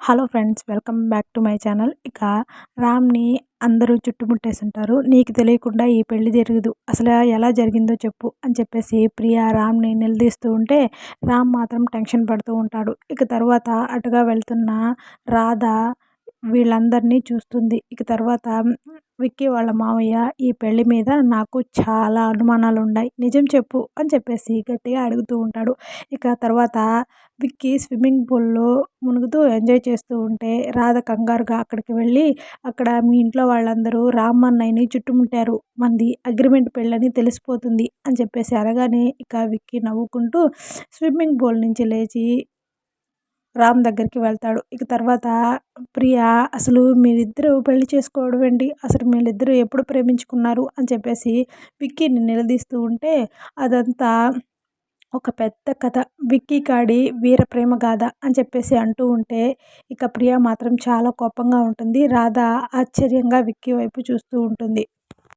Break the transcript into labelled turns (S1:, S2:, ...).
S1: Hello friends, welcome back to my channel. ఇక రామ్‌ని అందరూ చుట్టుముట్టేసుంటారు. "నీకు తెలియకుండా ఈ పెళ్లి జరగదు. అసలు ఎలా జరిగిందో చెప్పు" అని చెప్పేసి ప్రియ రామ్‌ని నిలదీస్తూ ఉంటే, రామ్ మాత్రం టెన్షన్ పడుతూ ఉంటాడు. ఇక తర్వాత అటుగా వెళ్తున్న రాధ వీళ్ళందరినీ చూస్తుంది. ఇక తర్వాత విక్కీ వాళ్ళ మావయ్య, "ఈ పెళ్లి మీద నాకు చాలా అనుమానాలున్నాయి. నిజం చెప్పు" అని చెప్పేసి గట్టిగా అడుగుతూ ఉంటాడు. ఇక తర్వాత విక్కీ స్విమ్మింగ్ పూల్‌లో మునుగుతూ ఎంజాయ్ చేస్తూ ఉంటే, రాధ కంగారుగా అక్కడికి వెళ్ళి, "అక్కడ మీ ఇంట్లో వాళ్ళందరూ రామ్ అన్నయ్యని చుట్టుముట్టారు. మనది అగ్రిమెంట్ పెళ్ళని తెలిసిపోతుంది" అని చెప్పేసి అనగానే, ఇక విక్కీ నవ్వుకుంటూ స్విమ్మింగ్ పూల్ నుంచి లేచి రామ్ దగ్గరికి వెళ్తాడు. ఇక తర్వాత ప్రియ, "అసలు మీరిద్దరూ పెళ్లి చేసుకోవడం ఏంటి? అసలు మీరిద్దరూ ఎప్పుడు ప్రేమించుకున్నారు?" అని చెప్పేసి విక్కీని నిలదీస్తూ ఉంటే, అదంతా ఒక పెద్ద కథ, విక్కీ కాడి వీర ప్రేమ గాథ అని చెప్పేసి అంటూ ఉంటే, ఇక ప్రియ మాత్రం చాలా కోపంగా ఉంటుంది. రాధ ఆశ్చర్యంగా విక్కీ వైపు చూస్తూ ఉంటుంది.